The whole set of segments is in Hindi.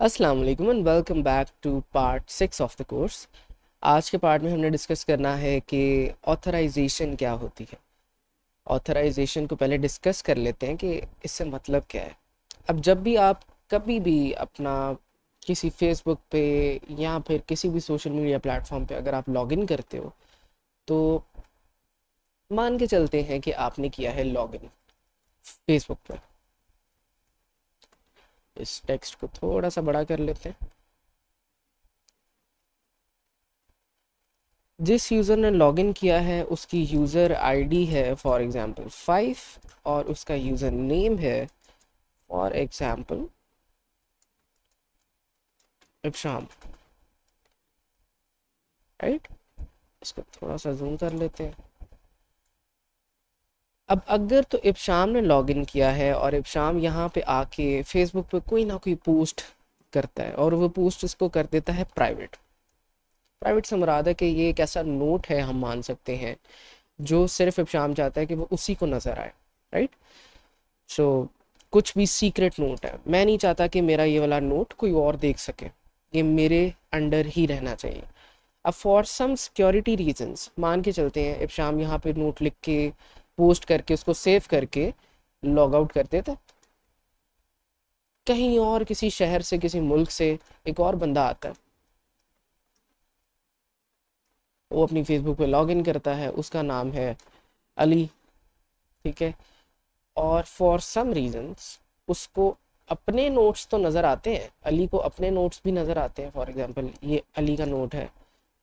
अस्सलाम वालेकुम and welcome back to part 6 of the course. आज के पार्ट में हमने डिस्कस करना है कि ऑथराइजेशन क्या होती है। ऑथराइजेशन को पहले डिस्कस कर लेते हैं कि इससे मतलब क्या है। अब जब भी आप कभी भी अपना किसी फेसबुक पे या फिर किसी भी सोशल मीडिया प्लेटफॉर्म पे अगर आप लॉगिन करते हो तो मान के चलते हैं कि आपने किया है लॉगिन फेसबुक पे। इस टेक्स्ट को थोड़ा सा बड़ा कर लेते हैं। जिस यूज़र ने लॉगिन किया है उसकी यूज़र आईडी है फॉर एग्ज़ाम्पल 5 और उसका यूज़र नेम है फॉर एग्ज़ाम्पल इब्शाम। राइट, इसको थोड़ा सा जूम कर लेते हैं। अब अगर तो इब्शाम ने लॉगिन किया है और इब्शाम यहाँ पे आके फेसबुक पे कोई ना कोई पोस्ट करता है और वो पोस्ट इसको कर देता है प्राइवेट। प्राइवेट से मुराद है कि ये एक ऐसा नोट है, हम मान सकते हैं, जो सिर्फ इब्शाम चाहता है कि वो उसी को नज़र आए। राइट, सो कुछ भी सीक्रेट नोट है, मैं नहीं चाहता कि मेरा ये वाला नोट कोई और देख सके, ये मेरे अंडर ही रहना चाहिए। अब फॉर सम सिक्योरिटी रीजंस मान के चलते हैं इब्शाम यहाँ पे नोट लिख के पोस्ट करके उसको सेव करके लॉग आउट कर देता, कहीं और किसी शहर से किसी मुल्क से एक और बंदा आता है, वो अपनी फेसबुक पे लॉग इन करता है, उसका नाम है अली। ठीक है, और फॉर सम रीजंस उसको अपने नोट्स तो नज़र आते हैं, अली को अपने नोट्स भी नज़र आते हैं। फॉर एग्जांपल ये अली का नोट है,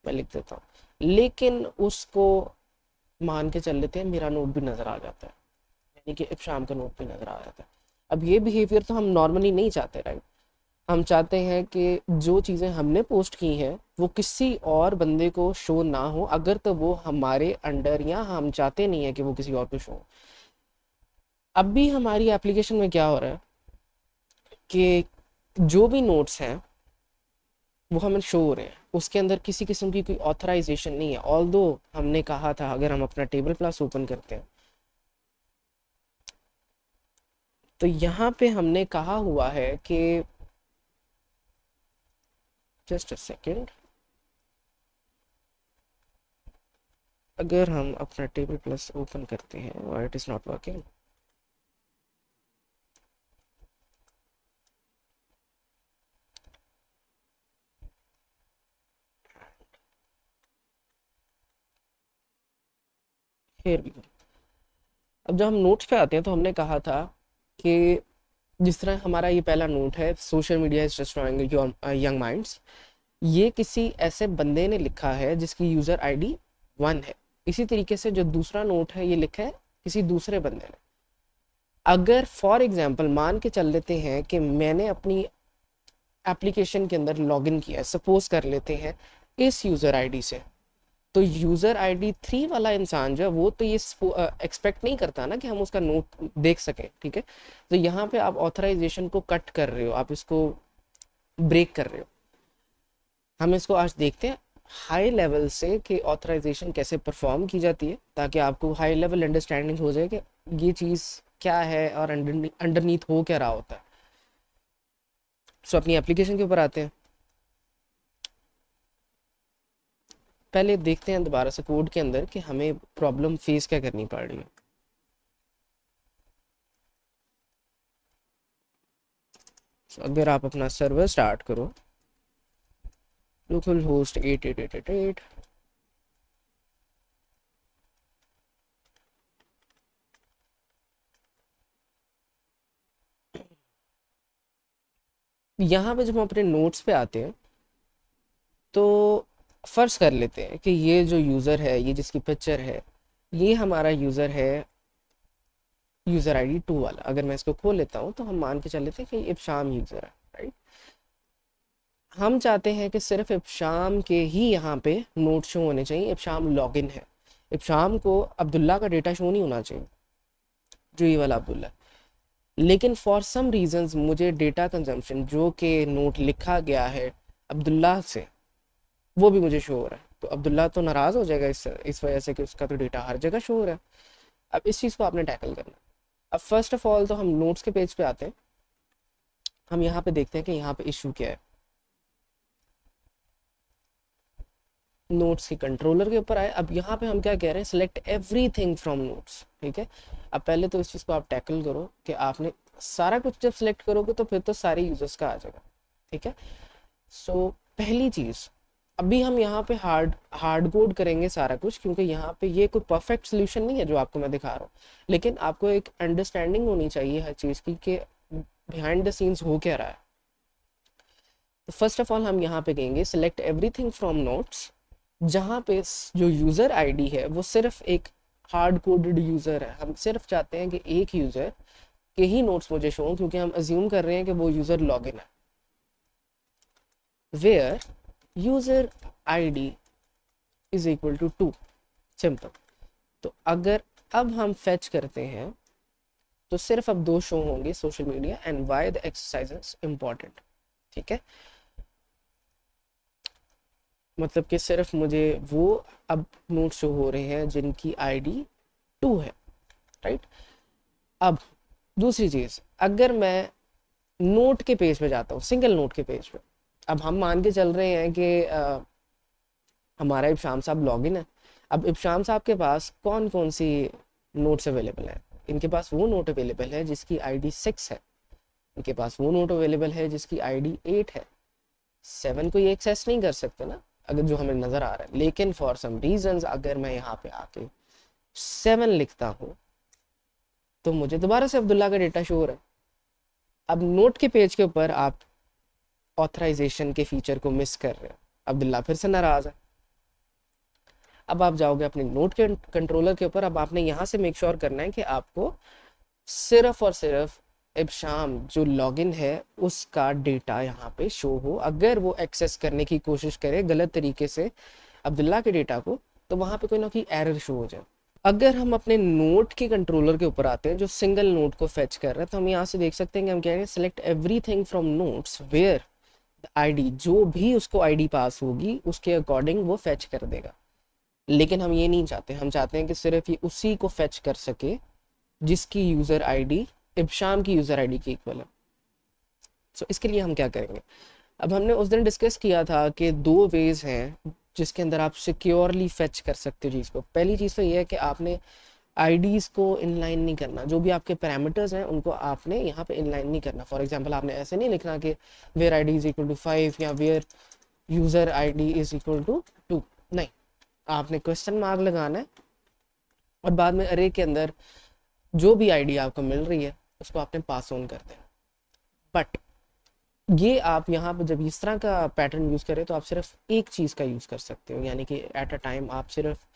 मैं लिख देता हूँ, लेकिन उसको मान के चल लेते हैं मेरा नोट भी नज़र आ जाता है, यानी कि इब्शाम का नोट भी नज़र आ जाता है। अब ये बिहेवियर तो हम नॉर्मली नहीं चाहते, राइट। हम चाहते हैं कि जो चीज़ें हमने पोस्ट की हैं वो किसी और बंदे को शो ना हो, अगर तो वो हमारे अंडर या हम चाहते नहीं है कि वो किसी और को शो हो। अब भी हमारी एप्लीकेशन में क्या हो रहा है कि जो भी नोट्स हैं वो हमें शो हो रहे हैं, उसके अंदर किसी किस्म की कोई ऑथराइजेशन नहीं है। ऑल्दो हमने कहा था, अगर हम अपना टेबल प्लस ओपन करते हैं तो यहाँ पे हमने कहा हुआ है कि जस्ट अ सेकेंड, अगर हम अपना टेबल प्लस ओपन करते हैं और इट इज़ नॉट वर्किंग, फिर भी अब जब हम नोट्स पे आते हैं तो हमने कहा था कि जिस तरह हमारा ये पहला नोट है, social media is destroying young minds, ये किसी ऐसे बंदे ने लिखा है जिसकी यूज़र आईडी 1 है। इसी तरीके से जो दूसरा नोट है ये लिखा है किसी दूसरे बंदे ने। अगर फॉर एग्जांपल मान के चल लेते हैं कि मैंने अपनी एप्लीकेशन के अंदर लॉगिन किया है, सपोज कर लेते हैं इस यूज़र आईडी से, तो यूज़र आईडी 3 वाला इंसान जो है वो तो ये एक्सपेक्ट नहीं करता ना कि हम उसका नोट देख सकें। ठीक है, तो यहाँ पे आप ऑथराइजेशन को कट कर रहे हो, आप इसको ब्रेक कर रहे हो। हम इसको आज देखते हैं हाई लेवल से कि ऑथराइजेशन कैसे परफॉर्म की जाती है, ताकि आपको हाई लेवल अंडरस्टैंडिंग हो जाए कि ये चीज़ क्या है और अंडरनीथ हो क्या रहा होता है। सो अपनी एप्लीकेशन के ऊपर आते हैं। पहले देखते हैं दोबारा से कोड के अंदर कि हमें प्रॉब्लम फेस क्या करनी पड़ रही है। अगर आप अपना सर्वर स्टार्ट करो, लोकल होस्ट 8888, यहाँ पे जब हम अपने नोट्स पे आते हैं तो फर्ज कर लेते हैं कि ये जो यूज़र है, ये जिसकी पिक्चर है, ये हमारा यूज़र है, यूज़र आईडी 2 वाला। अगर मैं इसको खोल लेता हूँ तो हम मान के चल लेते हैं कि ये इब्शाम यूज़र है, राइट। हम चाहते हैं कि सिर्फ इब्शाम के ही यहाँ पे नोट शो होने चाहिए, इब्शाम लॉगिन है, इब्शाम को अब्दुल्ला का डेटा शो नहीं होना चाहिए, जो ये वाला अब्दुल्ला है। लेकिन फॉर सम रीजंस मुझे डेटा कंजम्पशन जो कि नोट लिखा गया है अब्दुल्ला से, वो भी मुझे शो हो रहा है, तो अब्दुल्ला तो नाराज़ हो जाएगा इस वजह से कि उसका तो डेटा हर जगह शो हो रहा है। अब इस चीज़ को आपने टैकल करना है। अब फर्स्ट ऑफ ऑल तो हम नोट्स के पेज पे आते हैं। हम यहाँ पे देखते हैं कि यहाँ पे इशू क्या है। नोट्स के कंट्रोलर के ऊपर आए। अब यहाँ पे हम क्या कह रहे हैं, सिलेक्ट एवरीथिंग फ्रॉम नोट्स। ठीक है, अब पहले तो इस चीज़ को आप टैकल करो कि आपने सारा कुछ जब सिलेक्ट करोगे तो फिर तो सारे यूजर्स का आ जाएगा। ठीक है, सो पहली चीज़, अभी हम यहाँ पे हार्ड कोड करेंगे सारा कुछ, क्योंकि यहाँ पे ये कोई परफेक्ट सोल्यूशन नहीं है जो आपको मैं दिखा रहा हूँ, लेकिन आपको एक अंडरस्टैंडिंग होनी चाहिए हर चीज़ की कि बिहाइंड द सीन्स हो क्या रहा है। तो फर्स्ट ऑफ ऑल हम यहाँ पे कहेंगे सिलेक्ट एवरीथिंग फ्रॉम नोट्स, जहाँ पे जो यूज़र आईडी है वो सिर्फ एक हार्ड कोडेड यूज़र है। हम सिर्फ चाहते हैं कि एक यूज़र के ही नोट्स मुझे शो हों, क्योंकि हम अज्यूम कर रहे हैं कि वो यूज़र लॉगिन है। Where user ID is equal to 2, simple. तो अगर अब हम फेच करते हैं तो सिर्फ अब 2 शो होंगे, social media and why the exercises important. ठीक है, मतलब कि सिर्फ मुझे वो अब नोट शो हो रहे हैं जिनकी आईडी 2 है। राइट, अब दूसरी चीज़, अगर मैं नोट के पेज पे जाता हूँ, सिंगल नोट के पेज पे, अब हम मान के चल रहे हैं कि हमारा इब्शाम साहब लॉगिन है। अब इब्शाम साहब के पास कौन कौन सी नोट्स अवेलेबल है? इनके पास वो नोट अवेलेबल है जिसकी आईडी 6 है, इनके पास वो नोट अवेलेबल है जिसकी आईडी 8 है। 7 को ये एक्सेस नहीं कर सकते ना, अगर जो हमें नज़र आ रहा है, लेकिन फॉर सम रीजंस अगर मैं यहाँ पे आके 7 लिखता हूँ तो मुझे दोबारा से अब्दुल्ला का डेटा शो हो रहा है। अब नोट के पेज के ऊपर आप ऑथराइजेशन के फीचर को मिस कर रहे हो, अब्दुल्ला फिर से नाराज है। अब आप जाओगे अपने नोट के कंट्रोलर के ऊपर, अब आपने यहाँ से मेक श्योर करना है कि आपको सिर्फ और सिर्फ इब्शाम जो लॉगिन है उसका डेटा यहाँ पे शो हो। अगर वो एक्सेस करने की कोशिश करे गलत तरीके से अब्दुल्ला के डेटा को, तो वहाँ पे कोई ना कोई एरर शो हो जाए। अगर हम अपने नोट के कंट्रोलर के ऊपर आते हैं जो सिंगल नोट को फेच कर रहा है, तो हम यहाँ से देख सकते हैं कि हम कह रहे हैं select everything from notes where ID, जो भी उसको आईडी पास होगी उसके अकॉर्डिंग वो फेच कर देगा। लेकिन हम ये नहीं चाहते, हम चाहते हैं कि सिर्फ ये उसी को फेच कर सके जिसकी यूज़र आईडी इब्शाम की यूज़र आईडी की इक्वल है। सो इसके लिए हम क्या करेंगे, अब हमने उस दिन डिस्कस किया था कि 2 वेज हैं जिसके अंदर आप सिक्योरली फेच कर सकते हो चीज़ को। पहली चीज़ तो ये है कि आपने आईडीज़ को इनलाइन नहीं करना, जो भी आपके पैरामीटर्स हैं उनको आपने यहाँ पे इनलाइन नहीं करना। फॉर एग्जांपल आपने ऐसे नहीं लिखना कि where ID is equal to 5 या where user ID is equal to 2, नहीं, आपने क्वेश्चन मार्क लगाना है और बाद में अरे के अंदर जो भी आईडी आपको मिल रही है उसको आपने पास ऑन कर देना। बट ये आप यहाँ पर जब इस तरह का पैटर्न यूज़ करें तो आप सिर्फ एक चीज़ का यूज़ कर सकते हो, यानी कि एट अ टाइम आप सिर्फ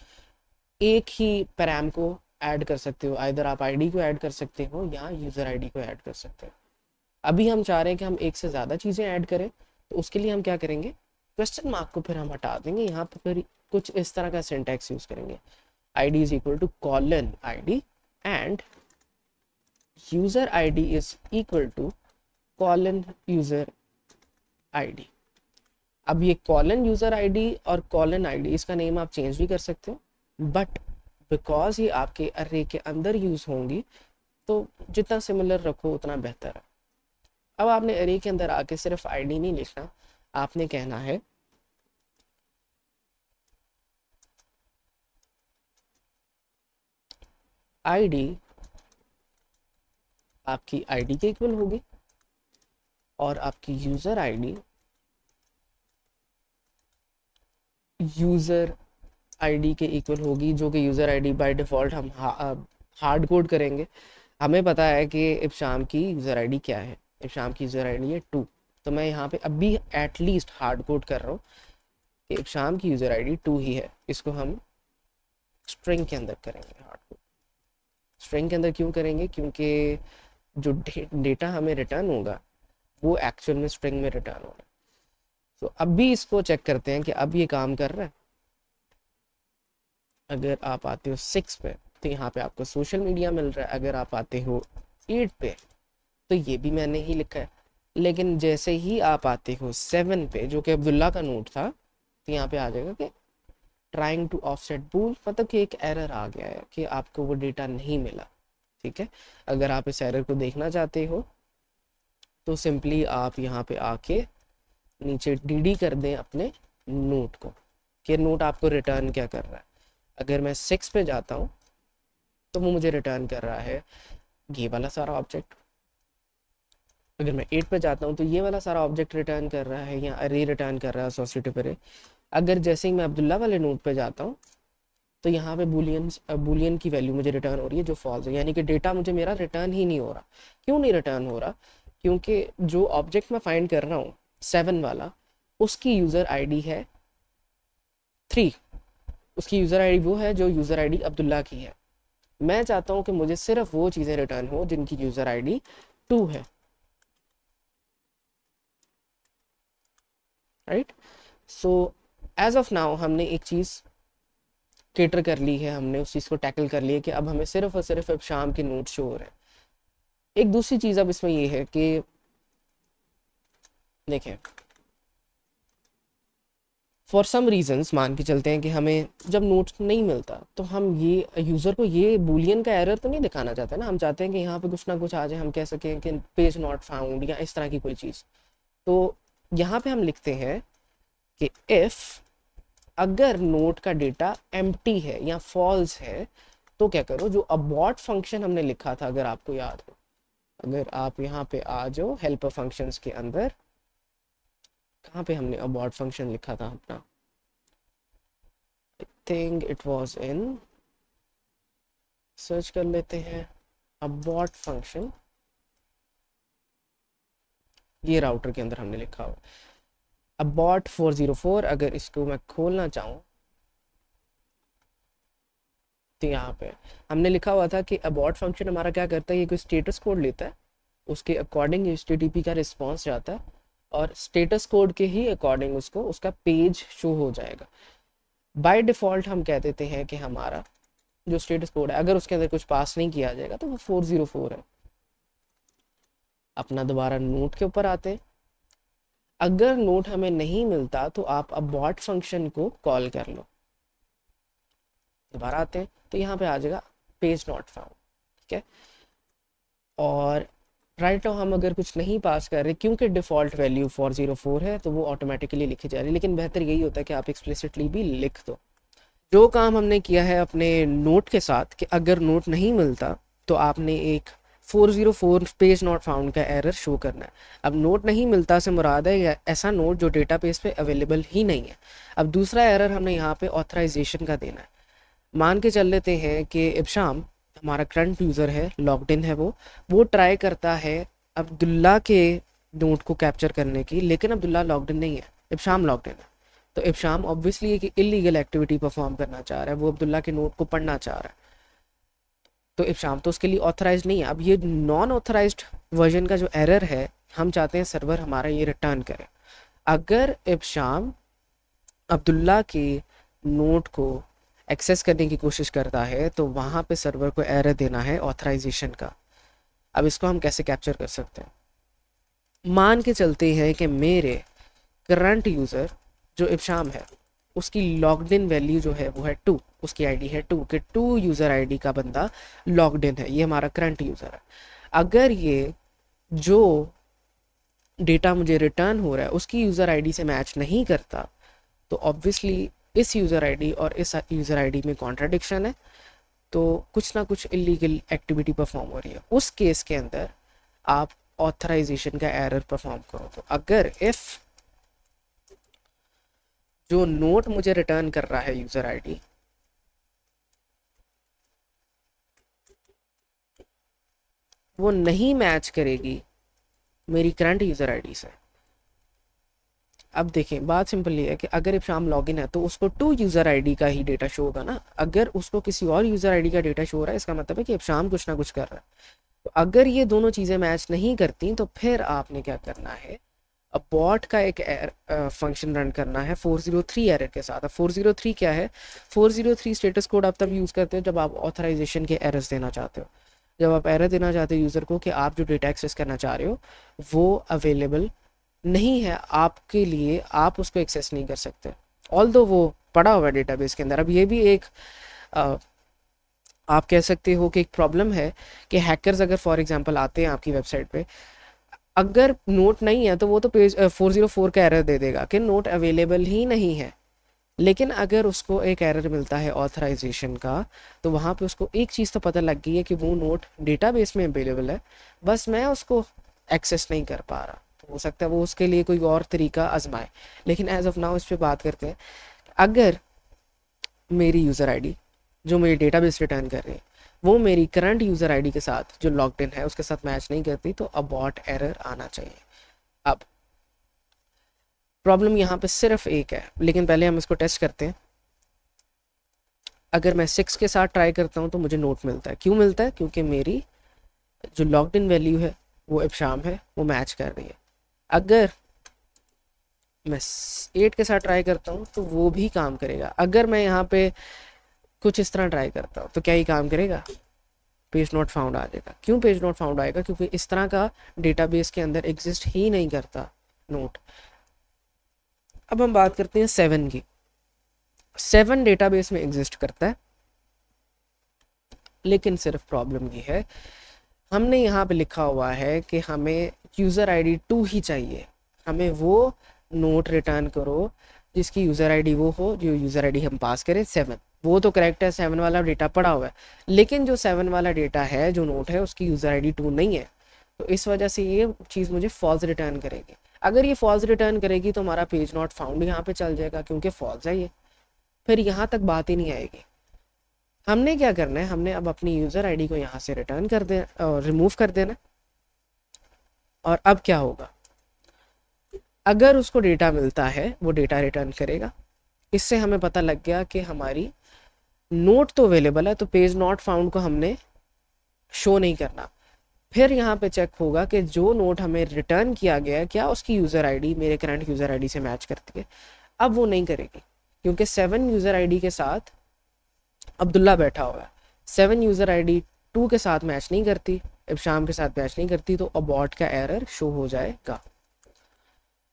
एक ही पैराम को ऐड कर सकते हो। आइदर आप आईडी को ऐड कर सकते हो या यूज़र आईडी को ऐड कर सकते हो। अभी हम चाह रहे हैं कि हम एक से ज़्यादा चीज़ें ऐड करें, तो उसके लिए हम क्या करेंगे, क्वेश्चन मार्क को फिर हम हटा देंगे, यहाँ पर फिर कुछ इस तरह का सिंटैक्स यूज़ करेंगे, ID is equal to colon ID end user ID is equal to colon user ID. अब ये कॉलन यूज़र आईडी और कॉलन आईडी इसका नेम आप चेंज भी कर सकते हो, बट बिकॉज ये आपके अरे के अंदर यूज़ होंगी तो जितना सिमिलर रखो उतना बेहतर है। अब आपने अरे के अंदर आके सिर्फ आईडी नहीं लिखना, आपने कहना है आईडी आपकी आईडी के इक्वल होगी और आपकी यूज़र आईडी यूज़र आईडी के इक्वल होगी, जो कि यूज़र आईडी बाय डिफ़ॉल्ट हम हार्ड कोड करेंगे। हमें पता है कि इब्शाम की यूज़र आईडी क्या है, इब्शाम की यूज़र आईडी है 2, तो मैं यहाँ पे अभी एटलीस्ट हार्ड कोड कर रहा हूँ कि इब्शाम की यूज़र आईडी 2 ही है। इसको हम स्ट्रिंग के अंदर करेंगे हार्ड कोड। स्ट्रिंग के अंदर क्यों करेंगे, क्योंकि जो डेटा हमें रिटर्न होगा वो एक्चुअल में स्ट्रिंग में रिटर्न होगा। तो अब भी इसको चेक करते हैं कि अब ये काम कर रहा है। अगर आप आते हो 6 पे तो यहाँ पे आपको सोशल मीडिया मिल रहा है, अगर आप आते हो 8 पे तो ये भी मैंने ही लिखा है, लेकिन जैसे ही आप आते हो 7 पे जो कि अब्दुल्ला का नोट था, तो यहाँ पे आ जाएगा कि ट्राइंग टू ऑफसेट बूल, मतलब कि एक एरर आ गया है कि आपको वो डेटा नहीं मिला। ठीक है, अगर आप इस एरर को देखना चाहते हो तो सिंपली आप यहाँ पे आके नीचे डी कर दें अपने नोट को कि नोट आपको रिटर्न क्या कर रहा है। अगर मैं 6 पे जाता हूँ तो वो मुझे रिटर्न कर रहा है ये वाला सारा ऑब्जेक्ट। अगर मैं 8 पे जाता हूँ तो ये वाला सारा ऑब्जेक्ट रिटर्न कर रहा है या अरे रिटर्न कर रहा है, एसोसिएटिव अरे। अगर जैसे ही मैं अब्दुल्ला वाले नोट पे जाता हूँ तो यहाँ पे बुलियन की वैल्यू मुझे रिटर्न हो रही है जो फॉल्स है, यानी कि डेटा मुझे मेरा रिटर्न ही नहीं हो रहा। क्यों नहीं रिटर्न हो रहा? क्योंकि जो ऑब्जेक्ट मैं फाइंड कर रहा हूँ 7 वाला, उसकी यूज़र आईडी है 3। उसकी यूज़र आईडी वो है जो यूज़र आईडी अब्दुल्ला की है। मैं चाहता हूँ कि मुझे सिर्फ वो चीज़ें रिटर्न हो जिनकी यूज़र आईडी 2 है, right. So as of now हमने एक चीज़ केटर कर ली है, हमने उस चीज़ को टैकल कर लिया कि अब हमें सिर्फ और सिर्फ अब शाम के नोट शो हो रहे हैं। एक दूसरी चीज़ अब इसमें ये है कि देखें, फॉर सम रीजंस मान के चलते हैं कि हमें जब नोट नहीं मिलता तो हम ये यूज़र को ये बूलियन का एरर तो नहीं दिखाना चाहते ना, हम चाहते हैं कि यहाँ पे कुछ ना कुछ आ जाए, हम कह सकें कि पेज नॉट फाउंड या इस तरह की कोई चीज़। तो यहाँ पे हम लिखते हैं कि इफ़ अगर नोट का डेटा एम्प्टी है या फॉल्स है तो क्या करो, जो अबॉर्ट फंक्शन हमने लिखा था अगर आपको याद हो, अगर आप यहाँ पे आ जाओ हेल्पर फंक्शंस के अंदर, कहाँ पे हमने अबॉर्ट फंक्शन लिखा था अपना, I think it was in, search कर लेते हैं अबॉर्ट फंक्शन, ये राउटर के अंदर हमने लिखा हुआ अबॉर्ट 404। अगर इसको मैं खोलना चाहूँ तो यहाँ पे हमने लिखा हुआ था कि अबॉर्ट फंक्शन हमारा क्या करता है, ये कोई स्टेटस कोड लेता है, उसके अकॉर्डिंग HTTP का रिस्पॉन्स जाता है और स्टेटस कोड के ही अकॉर्डिंग उसको उसका पेज शो हो जाएगा। बाय डिफ़ॉल्ट हम कह देते हैं कि हमारा जो स्टेटस कोड है अगर उसके अंदर कुछ पास नहीं किया जाएगा तो वो 404 है। अपना दोबारा नोट के ऊपर आते हैं, अगर नोट हमें नहीं मिलता तो आप अबॉर्ट फंक्शन को कॉल कर लो। दोबारा आते हैं तो यहाँ पे आ जाएगा पेज नॉट फाउंड, ठीक है। और राइट नाउ हम अगर कुछ नहीं पास कर रहे क्योंकि डिफ़ॉल्ट वैल्यू 404 है तो वो ऑटोमेटिकली लिखी जा रही है, लेकिन बेहतर यही होता है कि आप एक्सप्लिसिटली भी लिख दो। जो काम हमने किया है अपने नोट के साथ कि अगर नोट नहीं मिलता तो आपने एक 404 पेज नॉट फाउंड का एरर शो करना है। अब नोट नहीं मिलता से मुराद है या ऐसा नोट जो डेटाबेस पे अवेलेबल ही नहीं है। अब दूसरा एरर हमने यहाँ पे ऑथराइजेशन का देना है। मान के चल लेते हैं कि इब्शाम हमारा करंट यूज़र है, लॉग्ड इन है, वो ट्राई करता है अब्दुल्ला के नोट को कैप्चर करने की, लेकिन अब्दुल्ला लॉग्ड इन नहीं है, इब्शाम लॉग्ड इन है। तो इब्शाम ऑब्वियसली एक इलीगल एक्टिविटी परफॉर्म करना चाह रहा है, वो अब्दुल्ला के नोट को पढ़ना चाह रहा है, तो इब्शाम तो उसके लिए ऑथराइज नहीं है। अब ये नॉन ऑथराइज्ड वर्जन का जो एरर है हम चाहते हैं सर्वर हमारा ये रिटर्न करे। अगर इब्शाम अब्दुल्ला के नोट को एक्सेस करने की कोशिश करता है तो वहाँ पे सर्वर को एरर देना है ऑथराइजेशन का। अब इसको हम कैसे कैप्चर कर सकते हैं? मान के चलते हैं कि मेरे करंट यूज़र जो इब्शाम है उसकी लॉग्ड इन वैल्यू जो है वो है 2, उसकी आईडी है 2, कि 2 यूज़र आईडी का बंदा लॉग्ड इन है, ये हमारा करंट यूज़र है। अगर ये जो डेटा मुझे रिटर्न हो रहा है उसकी यूज़र आईडी से मैच नहीं करता तो ऑब्वियसली इस यूज़र आईडी और इस यूज़र आईडी में कॉन्ट्राडिक्शन है, तो कुछ ना कुछ इलीगल एक्टिविटी परफॉर्म हो रही है। उस केस के अंदर आप ऑथराइजेशन का एरर परफॉर्म करो। तो अगर इफ़ जो नोट मुझे रिटर्न कर रहा है यूज़र आईडी वो नहीं मैच करेगी मेरी करंट यूज़र आईडी से। अब देखें, बात सिंपल ये है कि अगर इब्शाम लॉगिन है तो उसको 2 यूज़र आईडी का ही डेटा शो होगा ना। अगर उसको किसी और यूज़र आईडी का डेटा शो हो रहा है इसका मतलब है कि इब्शाम कुछ ना कुछ कर रहा है। तो अगर ये दोनों चीज़ें मैच नहीं करती तो फिर आपने क्या करना है, अबॉर्ट का एक फंक्शन रन करना है 403 एरर के साथ। अब 403 क्या है? 403 स्टेटस कोड आप तब यूज़ करते हो जब आप ऑथराइजेशन के एरर्स देना चाहते हो, जब आप एरर देना चाहते हो यूज़र को कि आप जो डेटा एक्सेस करना चाह रहे हो वो अवेलेबल नहीं है आपके लिए, आप उसको एक्सेस नहीं कर सकते ऑल्दो वो पड़ा हुआ है डेटाबेस के अंदर। अब ये भी एक आप कह सकते हो कि एक प्रॉब्लम है कि हैकर्स अगर फॉर एग्जांपल आते हैं आपकी वेबसाइट पे, अगर नोट नहीं है तो वो तो पेज 404 का एरर दे देगा कि नोट अवेलेबल ही नहीं है। लेकिन अगर उसको एक एरर मिलता है ऑथराइजेशन का, तो वहाँ पे उसको एक चीज़ तो पता लग गई है कि वो नोट डेटाबेस में अवेलेबल है, बस मैं उसको एक्सेस नहीं कर पा रहा। तो हो सकता है वो उसके लिए कोई और तरीका आजमाए। लेकिन एज ऑफ नाउ इस पर बात करते हैं। अगर मेरी यूज़र आईडी जो मेरी डेटाबेस रिटर्न कर रही है वो मेरी करंट यूज़र आईडी के साथ जो लॉग्ड इन है उसके साथ मैच नहीं करती, तो अबॉर्ट एरर आना चाहिए। अब प्रॉब्लम यहाँ पे सिर्फ एक है, लेकिन पहले हम इसको टेस्ट करते हैं। अगर मैं 6 के साथ ट्राई करता हूँ तो मुझे नोट मिलता है। क्यों मिलता है? क्योंकि मेरी जो लॉग्ड इन वैल्यू है वो इब्शाम है, वो मैच कर रही है। अगर मैं 8 के साथ ट्राई करता हूँ तो वो भी काम करेगा। अगर मैं यहाँ पे कुछ इस तरह ट्राई करता हूँ तो क्या ही काम करेगा? पेज नॉट फाउंड आ जाएगा। क्यों पेज नॉट फाउंड आएगा? क्योंकि इस तरह का डेटाबेस के अंदर एग्जिस्ट ही नहीं करता नोट। अब हम बात करते हैं 7 की। 7 डेटाबेस में एग्जिस्ट करता है, लेकिन सिर्फ प्रॉब्लम ये है हमने यहाँ पे लिखा हुआ है कि हमें यूज़र आईडी 2 ही चाहिए। हमें वो नोट रिटर्न करो जिसकी यूज़र आईडी वो हो, जो यूज़र आईडी हम पास करें 7। वो तो करेक्ट है, 7 वाला डेटा पड़ा हुआ है, लेकिन जो 7 वाला डेटा है, जो नोट है, उसकी यूज़र आईडी 2 नहीं है। तो इस वजह से ये चीज़ मुझे फॉल्स रिटर्न करेगी। अगर ये फॉल्स रिटर्न करेगी तो हमारा पेज नॉट फाउंड यहाँ पे चल जाएगा, क्योंकि फॉल्स है ये। फिर यहाँ तक बात ही नहीं आएगी। हमने क्या करना है, हमने अब अपनी यूज़र आईडी को यहाँ से रिटर्न कर देना और रिमूव कर देना। और अब क्या होगा? अगर उसको डेटा मिलता है वो डेटा रिटर्न करेगा। इससे हमें पता लग गया कि हमारी नोट तो अवेलेबल है, तो पेज नॉट फाउंड को हमने शो नहीं करना। फिर यहाँ पे चेक होगा कि जो नोट हमें रिटर्न किया गया है क्या उसकी यूज़र आईडी मेरे करंट यूज़र आईडी से मैच करती है। अब वो नहीं करेगी, क्योंकि 7 यूज़र आईडी के साथ अब्दुल्ला बैठा हुआ है। 7 यूज़र आईडी 2 के साथ मैच नहीं करती, इब्शाम के साथ मैच नहीं करती, तो अबॉर्ट का एरर शो हो जाएगा।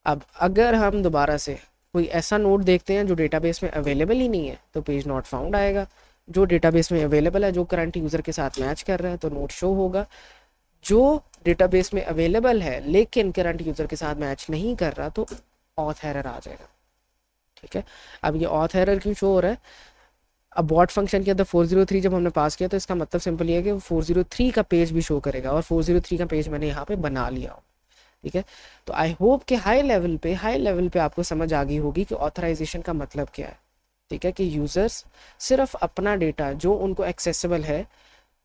अब अगर हम दोबारा से कोई ऐसा नोट देखते हैं जो डेटाबेस में अवेलेबल ही नहीं है, तो पेज नॉट फाउंड आएगा। जो डेटाबेस में अवेलेबल है, जो करंट यूज़र के साथ मैच कर रहा है, तो नोट शो होगा। जो डेटाबेस में अवेलेबल है लेकिन करंट यूज़र के साथ मैच नहीं कर रहा, तो ऑथ एरर आ जाएगा। ठीक है, अब ये ऑथ एरर क्यों शो हो रहा है? अब बॉट फंक्शन के अंदर 403 जब हमने पास किया तो इसका मतलब सिंपल ये है कि 403 का पेज भी शो करेगा, और 403 का पेज मैंने यहाँ पे बना लिया हो। ठीक है, तो आई होप कि हाई लेवल पे आपको समझ आ गई होगी कि ऑथराइजेशन का मतलब क्या है। ठीक है, कि यूज़र्स सिर्फ अपना डेटा जो उनको एक्सेसिबल है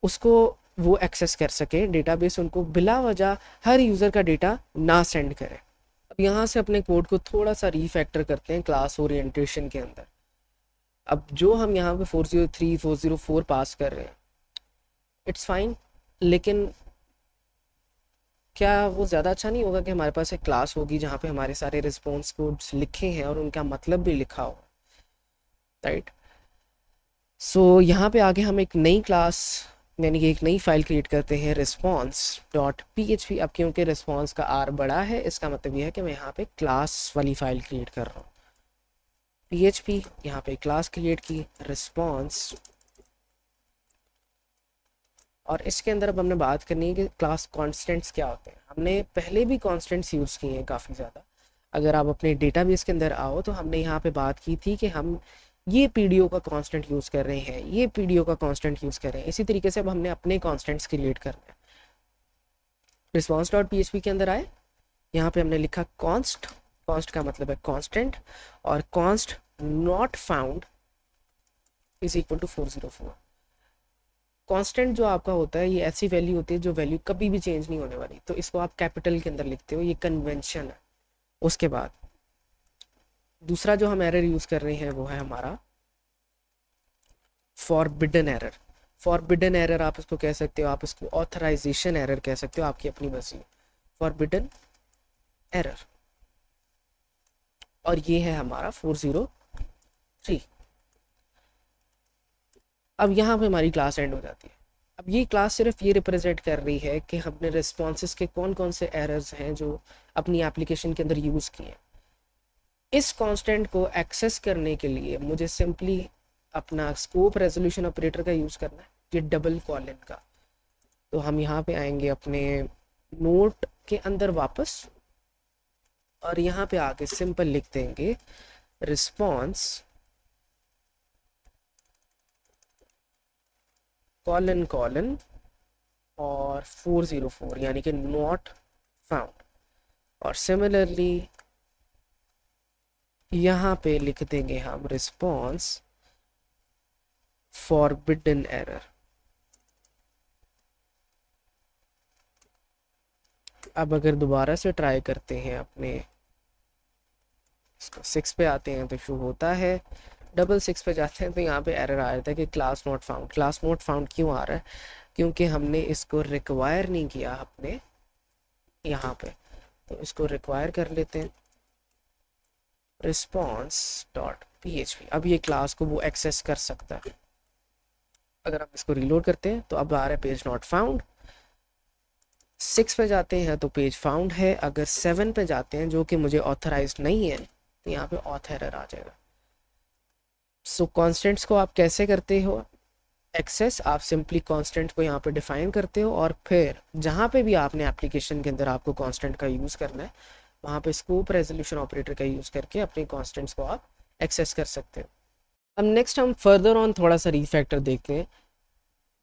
उसको वो एक्सेस कर सके, डेटाबेस उनको बिला वजह हर यूज़र का डेटा ना सेंड करे। अब यहाँ से अपने कोड को थोड़ा सा रीफैक्टर करते हैं क्लास ओरिएंटेशन के अंदर। अब जो हम यहाँ पे 403 404 पास कर रहे हैं, इट्स फाइन, लेकिन क्या वो ज़्यादा अच्छा नहीं होगा कि हमारे पास एक क्लास होगी जहाँ पे हमारे सारे रिस्पॉन्स कोड्स लिखे हैं और उनका मतलब भी लिखा हो, राइट? सो यहाँ पे आगे हम एक नई क्लास यानी कि एक नई फाइल क्रिएट करते हैं, response.php। अब क्योंकि रिस्पॉन्स का आर बड़ा है, इसका मतलब यह है कि मैं यहाँ पे क्लास वाली फाइल क्रिएट कर रहा हूँ। php यहाँ पे क्लास क्रिएट की रिस्पॉन्स, और इसके अंदर अब हमने बात करनी है कि क्लास कॉन्स्टेंट्स क्या होते हैं। हमने पहले भी कॉन्स्टेंट्स यूज़ किए हैं काफ़ी ज़्यादा। अगर आप अपने डेटाबेस के अंदर आओ तो हमने यहाँ पे बात की थी कि हम ये पीडीओ का कांस्टेंट यूज़ कर रहे हैं, ये पीडीओ का कांस्टेंट यूज़ कर रहे हैं। इसी तरीके से अब हमने अपने कांस्टेंट्स क्रिएट करने हैं। response.php के अंदर आए, यहाँ पे हमने लिखा कॉन्स्ट का मतलब है कांस्टेंट, और const not found is equal to 404। Constant जो आपका होता है ये ऐसी वैल्यू होती है जो वैल्यू कभी भी चेंज नहीं होने वाली, तो इसको आप कैपिटल के अंदर लिखते हो, ये कन्वेंशन है। उसके बाद दूसरा जो हम एरर यूज़ कर रहे हैं वो है हमारा फॉरबिडन एरर। फॉरबिडन एरर आप इसको कह सकते हो, आप इसको ऑथराइजेशन एरर कह सकते हो, आपकी अपनी मर्जी। फॉरबिडन एरर, और ये है हमारा 403। अब यहाँ पे हमारी क्लास एंड हो जाती है। अब ये क्लास सिर्फ ये रिप्रेजेंट कर रही है कि हमने रिस्पॉन्सेस के कौन कौन से एरर्स हैं जो अपनी एप्लीकेशन के अंदर यूज़ किए। इस कांस्टेंट को एक्सेस करने के लिए मुझे सिंपली अपना स्कोप रेजोल्यूशन ऑपरेटर का यूज़ करना है, ये डबल कॉलन का। तो हम यहाँ पे आएंगे अपने नोट इसके अंदर वापस, और यहाँ पे आके सिंपल लिख देंगे रिस्पॉन्स कॉलन कॉलन और 404 यानी कि नॉट फाउंड। और सिमिलरली यहाँ पे लिख देंगे हम रिस्पॉन्स फॉरबिडन एरर। अब अगर दोबारा से ट्राई करते हैं अपने इसको 6 पे आते हैं तो शो होता है, डबल 6 पे जाते हैं तो यहाँ पे एरर आ जाता है कि class not found. Class not found क्यों आ रहा है? क्योंकि हमने इसको रिक्वायर नहीं किया अपने यहाँ पे, तो इसको रिक्वायर कर लेते हैं रिस्पॉन्स डॉट php। अब ये क्लास को वो एक्सेस कर सकता है। अगर हम इसको रीलोड करते हैं तो अब आ रहा है पेज नॉट फाउंड। 6 पे जाते हैं तो पेज फाउंड है। अगर 7 पे जाते हैं जो कि मुझे ऑथराइज नहीं है तो यहाँ पे ऑथ एरर आ जाएगा। सो कॉन्स्टेंट्स को आप कैसे करते हो एक्सेस? आप सिंपली कांस्टेंट को यहाँ पे डिफाइन करते हो और फिर जहाँ पे भी आपने एप्लीकेशन के अंदर आपको कांस्टेंट का यूज़ करना है वहाँ पे स्कोप रेजोल्यूशन ऑपरेटर का यूज़ करके अपने कांस्टेंट्स को आप एक्सेस कर सकते हो। अब नेक्स्ट हम फर्दर ऑन थोड़ा सा रीफैक्टर देखते हैं।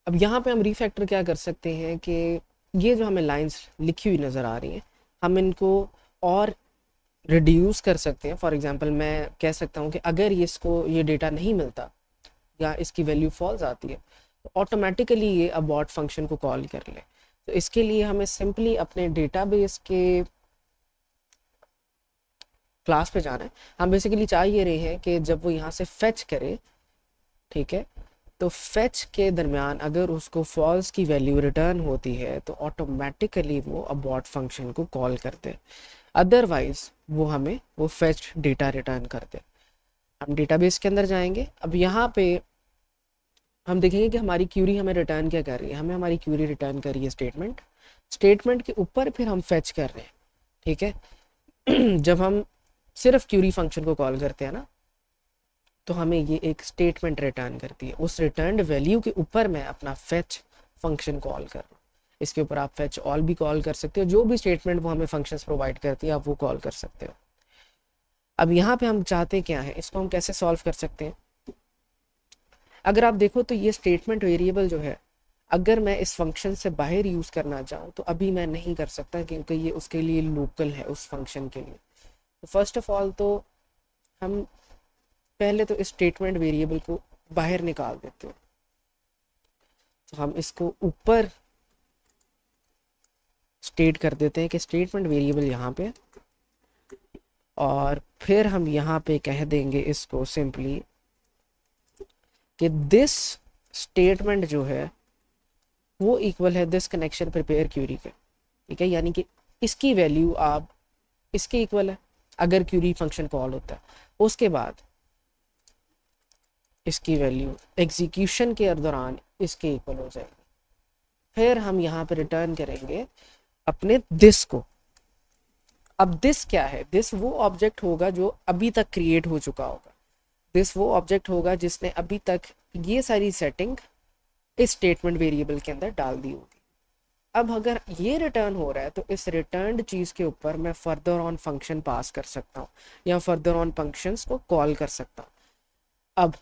अब यहाँ पे हम रीफैक्टर क्या कर सकते हैं कि ये जो हमें लाइंस लिखी हुई नज़र आ रही हैं हम इनको और रिड्यूस कर सकते हैं। फॉर एग्जांपल मैं कह सकता हूँ कि अगर इसको ये डेटा नहीं मिलता या इसकी वैल्यू फॉल्स आती है तो ऑटोमेटिकली ये अबॉर्ट फंक्शन को कॉल कर ले। तो इसके लिए हमें सिंपली अपने डेटाबेस के क्लास पे जाना है। हम बेसिकली चाह ये रहे हैं कि जब वो यहाँ से फेच करे, ठीक है, तो फेच के दरमियान अगर उसको फॉल्स की वैल्यू रिटर्न होती है तो ऑटोमेटिकली वो अबॉर्ट फंक्शन को कॉल करते हैं, अदरवाइज वो हमें वो फेच डेटा रिटर्न करते। हम डेटाबेस के अंदर जाएंगे। अब यहाँ पे हम देखेंगे कि हमारी क्यूरी हमें रिटर्न क्या कर रही है। हमें हमारी क्यूरी रिटर्न कर रही है स्टेटमेंट के ऊपर फिर हम फेच कर रहे हैं, ठीक है। जब हम सिर्फ क्यूरी फंक्शन को कॉल करते हैं ना तो हमें ये एक स्टेटमेंट रिटर्न करती है। उस रिटर्न वैल्यू के ऊपर मैं अपना फेच फंक्शन कॉल कर रहा हूँ। इसके ऊपर आप फेच ऑल भी कॉल कर सकते हो, जो भी स्टेटमेंट वो हमें फंक्शंस प्रोवाइड करती है आप वो कॉल कर सकते हो। अब यहाँ पे हम चाहते क्या है, इसको हम कैसे सॉल्व कर सकते हैं? अगर आप देखो तो ये स्टेटमेंट वेरिएबल जो है अगर मैं इस फंक्शन से बाहर यूज़ करना चाहूँ तो अभी मैं नहीं कर सकता क्योंकि ये उसके लिए लोकल है उस फंक्शन के लिए। तो फर्स्ट ऑफ ऑल तो हम पहले तो इस स्टेटमेंट वेरिएबल को बाहर निकाल देते हैं। तो हम इसको ऊपर स्टेट कर देते हैं कि स्टेटमेंट वेरिएबल यहाँ पे, और फिर हम यहाँ पे कह देंगे इसको सिंपली कि दिस स्टेटमेंट जो है वो इक्वल है दिस कनेक्शन प्रिपेयर क्यूरी के, ठीक है, यानी कि इसकी वैल्यू आप इसके इक्वल है अगर क्यूरी फंक्शन कॉल होता है। उसके बाद इसकी वैल्यू एग्जीक्यूशन के दौरान इसके इक्वल हो जाएगी। फिर हम यहाँ पे रिटर्न करेंगे अपने दिस को। अब दिस क्या है? दिस वो ऑब्जेक्ट होगा जो अभी तक क्रिएट हो चुका होगा। दिस वो ऑब्जेक्ट होगा जिसने अभी तक ये सारी सेटिंग इस स्टेटमेंट वेरिएबल के अंदर डाल दी होगी। अब अगर ये रिटर्न हो रहा है तो इस रिटर्न्ड चीज़ के ऊपर मैं फर्दर ऑन फंक्शन पास कर सकता हूँ या फर्दर ऑन फंक्शंस को कॉल कर सकता हूँ। अब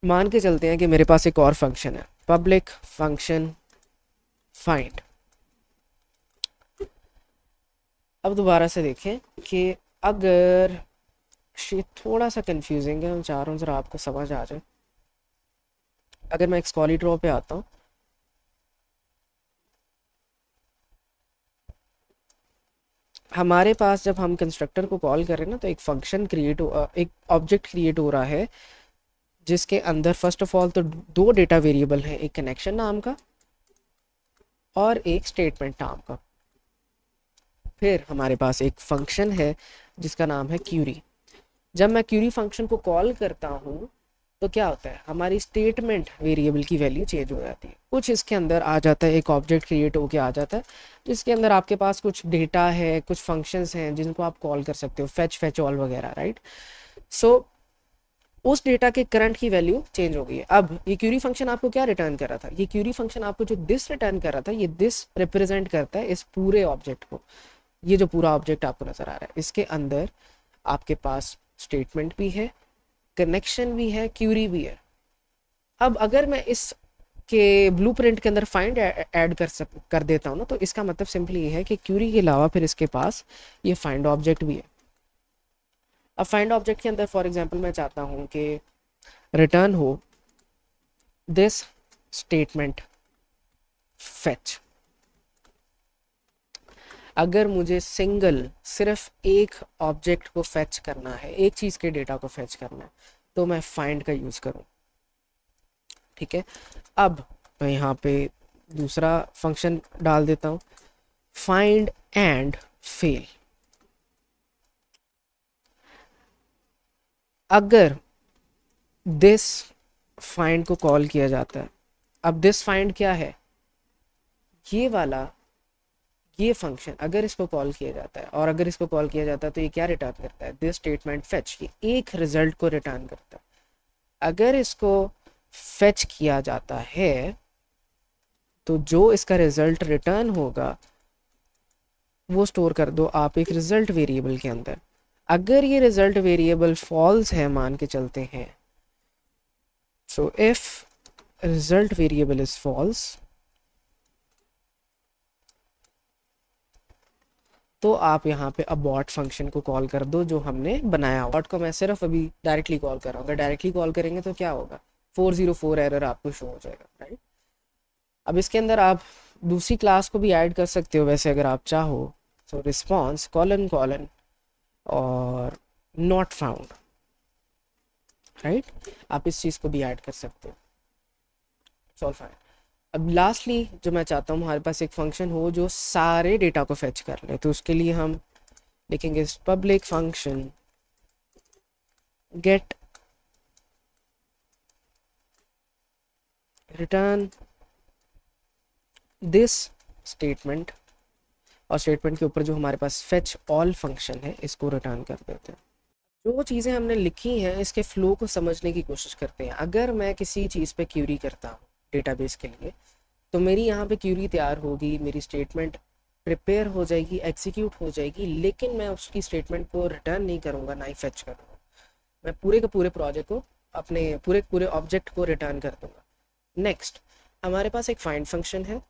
मान के चलते हैं कि मेरे पास एक और फंक्शन है पब्लिक फंक्शन फाइंड। अब दोबारा से देखें कि अगर ये थोड़ा सा कंफ्यूजिंग है, मैं चाह रहा हूँ ज़रा आपको समझ आ जाए। अगर मैं एक्सकॉली ड्रॉ पे आता हूँ, हमारे पास जब हम कंस्ट्रक्टर को कॉल कर रहे हैं ना तो एक फंक्शन क्रिएट हो, एक ऑब्जेक्ट क्रिएट हो रहा है जिसके अंदर फर्स्ट ऑफ ऑल तो दो डेटा वेरिएबल हैं, एक कनेक्शन नाम का और एक स्टेटमेंट नाम का। फिर हमारे पास एक फंक्शन है जिसका नाम है क्यूरी। जब मैं क्यूरी फंक्शन को कॉल करता हूँ तो क्या होता है, हमारी स्टेटमेंट वेरिएबल की वैल्यू चेंज हो जाती है। कुछ इसके अंदर आ जाता है, एक ऑब्जेक्ट क्रिएट होके आ जाता है जिसके अंदर आपके पास कुछ डेटा है, कुछ फंक्शंस हैं जिनको आप कॉल कर सकते हो, फेच ऑल वगैरह, राइट। सो उस डेटा के करंट की वैल्यू चेंज हो गई है। अब ये क्यूरी फंक्शन आपको क्या रिटर्न कर रहा था, ये क्यूरी फंक्शन आपको जो दिस रिटर्न कर रहा था, ये दिस रिप्रेजेंट करता है इस पूरे ऑब्जेक्ट को। ये जो पूरा ऑब्जेक्ट आपको नजर आ रहा है, इसके अंदर आपके पास स्टेटमेंट भी है, कनेक्शन भी है, क्यूरी भी है। अब अगर मैं इस के ब्लूप्रिंट के अंदर फाइंड ऐड कर देता हूँ ना, तो इसका मतलब सिंपली ये है कि क्यूरी के अलावा फिर इसके पास ये फाइंड ऑब्जेक्ट भी है। अब फाइंड ऑब्जेक्ट के अंदर फॉर एग्जांपल मैं चाहता हूँ कि रिटर्न हो दिस स्टेटमेंट फेच। अगर मुझे सिर्फ एक ऑब्जेक्ट को फेच करना है, एक चीज़ के डेटा को फेच करना है, तो मैं फाइंड का यूज़ करूँ। ठीक है, अब मैं यहाँ पे दूसरा फंक्शन डाल देता हूँ, फाइंड एंड फेल। अगर दिस फाइंड को कॉल किया जाता है, अब दिस फाइंड क्या है, ये वाला ये फंक्शन अगर इसको कॉल किया जाता है, और अगर इसको कॉल किया जाता है तो ये क्या रिटर्न करता है, दिस स्टेटमेंट फेच, ये एक रिजल्ट को रिटर्न करता है। अगर इसको फेच किया जाता है तो जो इसका रिजल्ट रिटर्न होगा वो स्टोर कर दो आप एक रिजल्ट वेरिएबल के अंदर। अगर ये रिजल्ट वेरिएबल फॉल्स है मान के चलते हैं, so if result variable is false, तो आप यहाँ पे अबॉर्ट फंक्शन को कॉल कर दो जो हमने बनाया। अबॉर्ट को मैं सिर्फ अभी डायरेक्टली कॉल कर रहा हूँ, अगर डायरेक्टली कॉल करेंगे तो क्या होगा, 404 एरर आपको शो हो जाएगा, राइट। अब इसके अंदर आप दूसरी क्लास को भी ऐड कर सकते हो वैसे अगर आप चाहो, तो रिस्पॉन्स कॉलन कॉलन और नॉट फाउंड, राइट, आप इस चीज़ को भी ऐड कर सकते हो। Solve fine. अब लास्टली जो मैं चाहता हूँ हमारे पास एक फंक्शन हो जो सारे डेटा को फेच कर ले, तो उसके लिए हम लिखेंगे public function get return this statement, और स्टेटमेंट के ऊपर जो हमारे पास फेच ऑल फंक्शन है इसको रिटर्न कर देते हैं। जो चीज़ें हमने लिखी हैं इसके फ्लो को समझने की कोशिश करते हैं। अगर मैं किसी चीज़ पे क्यूरी करता हूँ डेटाबेस के लिए, तो मेरी यहाँ पे क्यूरी तैयार होगी, मेरी स्टेटमेंट प्रिपेयर हो जाएगी, एग्जीक्यूट हो जाएगी, लेकिन मैं उसकी स्टेटमेंट को रिटर्न नहीं करूँगा, ना ही फेच करूँगा। मैं पूरे के पूरे प्रोजेक्ट को, अपने पूरे ऑब्जेक्ट को रिटर्न कर दूँगा। नेक्स्ट हमारे पास एक फाइंड फंक्शन है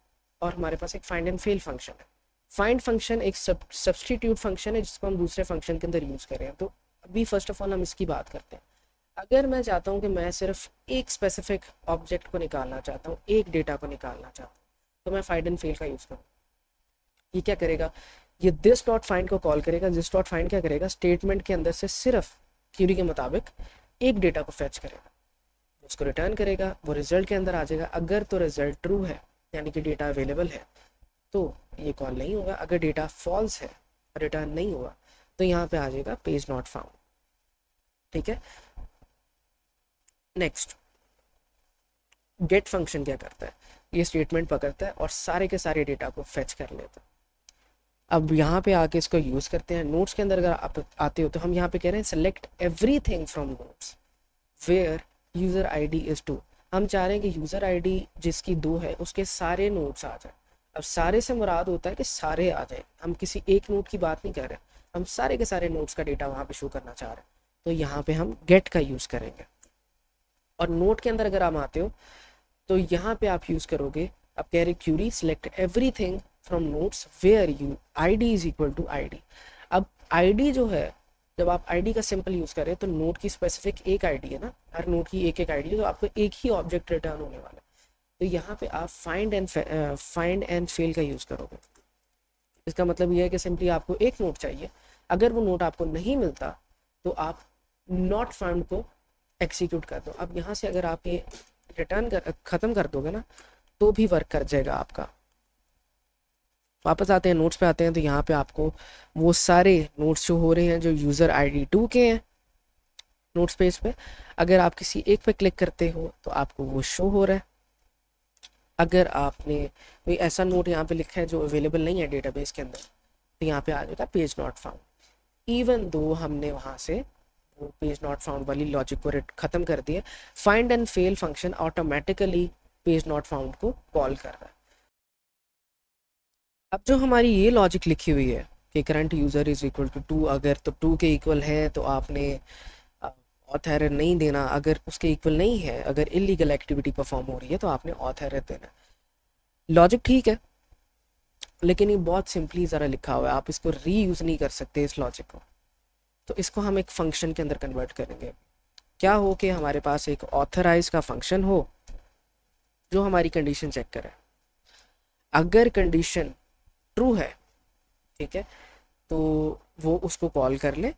और हमारे पास एक फाइंड एंड फेल फंक्शन है। फाइंड फंक्शन एक सब्सटीट्यूट फंक्शन है जिसको हम दूसरे फंक्शन के अंदर यूज़ करें। तो अभी फर्स्ट ऑफ ऑल हम इसकी बात करते हैं। अगर मैं चाहता हूँ कि मैं सिर्फ एक स्पेसिफिक ऑब्जेक्ट को निकालना चाहता हूँ, एक डेटा को निकालना चाहता हूँ, तो मैं फाइंड एंड फेल का यूज़ करूँ। ये क्या करेगा, ये दिस डॉट फाइंड को कॉल करेगा। दिस डॉट फाइंड क्या करेगा, स्टेटमेंट के अंदर से सिर्फ क्यूरी के मुताबिक एक डेटा को फेच करेगा, उसको रिटर्न करेगा, वो रिजल्ट के अंदर आ जाएगा। अगर तो रिजल्ट ट्रू है यानी कि डेटा अवेलेबल है तो ये कॉल नहीं होगा, अगर डेटा फॉल्स है, रिटर्न नहीं हुआ, तो यहाँ पे आ जाएगा पेज नॉट फाउंड। ठीक है, नेक्स्ट गेट फंक्शन क्या करता है, ये स्टेटमेंट पकड़ता है और सारे के सारे डेटा को फेच कर लेता है। अब यहाँ पे आके इसको यूज़ करते हैं। नोट्स के अंदर अगर आप आते हो तो हम यहाँ पे कह रहे हैं select everything from notes where user ID is 2। हम चाह रहे हैं कि यूज़र आईडी जिसकी 2 है उसके सारे नोट्स आ जाए। अब सारे से मुराद होता है कि सारे आ जाए, हम किसी एक नोट की बात नहीं कर रहे, हम सारे के सारे नोट्स का डेटा वहाँ पे शो करना चाह रहे हैं, तो यहाँ पे हम गेट का यूज़ करेंगे। और नोट के अंदर अगर आप आते हो तो यहाँ पे आप यूज़ करोगे, आप कह रहे query select everything from notes where U ID is equal to ID. अब आईडी जो है, जब आप आईडी का सिंपल यूज़ करें तो नोट की स्पेसिफिक एक आईडी है ना, हर नोट की एक आईडी है, तो आपको एक ही ऑब्जेक्ट रिटर्न होने वाला है। तो यहाँ पे आप फाइंड एंड फेल का यूज़ करोगे। इसका मतलब ये है कि सिंपली आपको एक नोट चाहिए, अगर वो नोट आपको नहीं मिलता तो आप नॉट फाउंड को एग्जीक्यूट कर दो। अब यहाँ से अगर आप ये ख़त्म कर दोगे ना तो भी वर्क कर जाएगा आपका। वापस आते हैं नोट्स पे आते हैं, तो यहाँ पे आपको वो सारे नोट्स शो हो रहे हैं जो यूज़र आईडी 2 के हैं नोट्स पेज पे। अगर आप किसी एक पे क्लिक करते हो तो आपको वो शो हो रहा है। अगर आपने कोई ऐसा नोट यहाँ पे लिखा है जो अवेलेबल नहीं है डेटाबेस के अंदर, तो यहाँ पे आ जाएगा page not found, even though हमने वहाँ से वो पेज नॉट फाउंड वाली लॉजिक को ख़त्म कर दिया। Find and fail function automatically page not found को कॉल कर रहा है। अब जो हमारी ये लॉजिक लिखी हुई है कि current user is equal to 2, अगर तो 2 के इक्वल है तो आपने ऑथ एरर नहीं देना, अगर उसके इक्वल नहीं है, अगर इलीगल एक्टिविटी परफॉर्म हो रही है तो आपने ऑथ एरर देना। लॉजिक ठीक है, लेकिन ये बहुत सिंपली ज़रा लिखा हुआ है, आप इसको रीयूज़ नहीं कर सकते इस लॉजिक को। तो इसको हम एक फंक्शन के अंदर कन्वर्ट करेंगे। क्या हो कि हमारे पास एक ऑथराइज का फंक्शन हो जो हमारी कंडीशन चेक करे। अगर कंडीशन ट्रू है, ठीक है, तो वो उसको कॉल कर ले।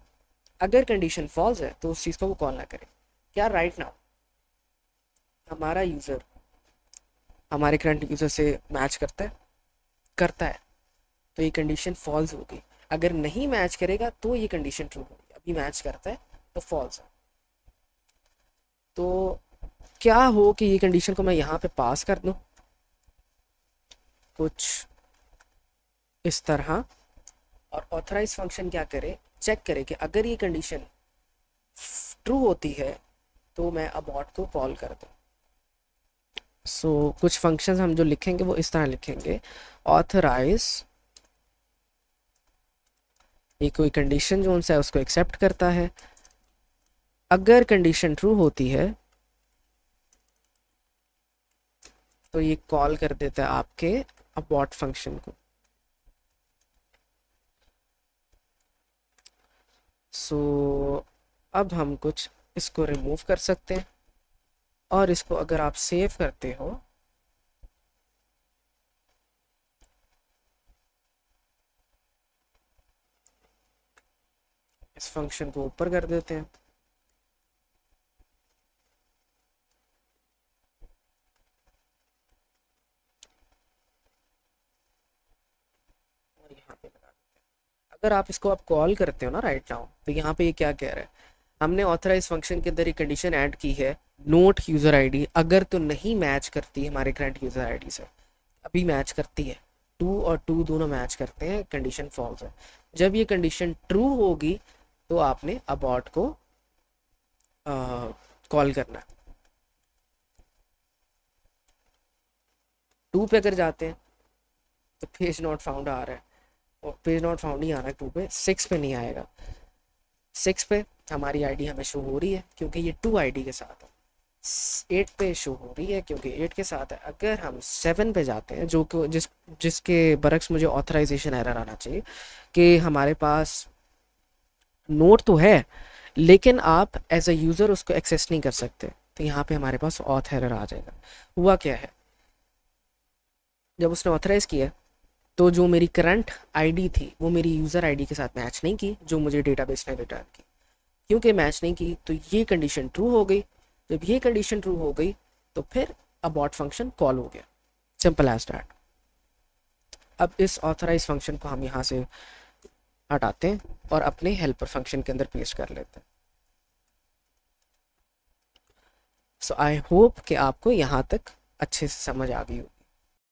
अगर कंडीशन फॉल्स है तो उस चीज़ को वो कॉल ना करे। क्या राइट नाउ हमारा यूज़र हमारे करंट यूज़र से मैच करता है तो ये कंडीशन फॉल्स होगी। अगर नहीं मैच करेगा तो ये कंडीशन ट्रू होगी। अभी मैच करता है तो फॉल्स है। तो क्या हो कि ये कंडीशन को मैं यहाँ पे पास कर दूँ कुछ इस तरह, और ऑथराइज फंक्शन क्या करे, चेक करे कि अगर ये कंडीशन ट्रू होती है तो मैं अबॉर्ट को कॉल कर दूँ। सो कुछ फंक्शंस हम जो लिखेंगे वो इस तरह लिखेंगे। ऑथराइज ये कोई कंडीशन जो उनसे है उसको एक्सेप्ट करता है। अगर कंडीशन ट्रू होती है तो ये कॉल कर देता है आपके अबॉर्ट फंक्शन को। सो अब हम कुछ इसको रिमूव कर सकते हैं, और इसको अगर आप सेव करते हो इस फंक्शन को ऊपर कर देते हैं, और यहाँ पे लगा देते हैं। अगर आप इसको आप कॉल करते हो ना राइट नाउ, तो यहाँ पे ये क्या कह रहा है, हमने ऑथराइज फंक्शन के अंदर एक कंडीशन ऐड की है, नोट यूज़र आईडी अगर तो नहीं मैच करती हमारे करंट यूज़र आईडी से। अभी मैच करती है, 2 और 2 दोनों मैच करते हैं, कंडीशन फॉल्स है। जब ये कंडीशन ट्रू होगी तो आपने अबॉर्ट को कॉल करना है। 2 पे अगर जाते हैं तो पेज नॉट फाउंड आ रहा है, और पेज नॉट फाउंड नहीं आ रहा है 2 पे, 6 पे नहीं आएगा। 6 पे हमारी आईडी हमें शो हो रही है क्योंकि ये 2 आईडी के साथ है। 8 पे शो हो रही है क्योंकि 8 के साथ है। अगर हम 7 पे जाते हैं, जो कि जिसके बरक्स मुझे ऑथराइजेशन एरर आना चाहिए कि हमारे पास नोट तो है लेकिन आप एज अ यूज़र उसको एक्सेस नहीं कर सकते, तो यहाँ पे हमारे पास ऑथ एरर आ जाएगा। हुआ क्या है, जब उसने ऑथराइज किया तो जो मेरी करंट आईडी थी वो मेरी यूज़र आईडी के साथ मैच नहीं की जो मुझे डेटाबेस ने रिटर्न की। क्योंकि मैच नहीं की तो ये कंडीशन ट्रू हो गई। जब ये कंडीशन ट्रू हो गई तो फिर अबॉर्ट फंक्शन कॉल हो गया, सिंपल एज दैट। अब इस ऑथराइज फंक्शन को हम यहाँ से हटाते हैं और अपने हेल्पर फंक्शन के अंदर पेस्ट कर लेते हैं। सो आई होप कि आपको यहाँ तक अच्छे से समझ आ गई हो।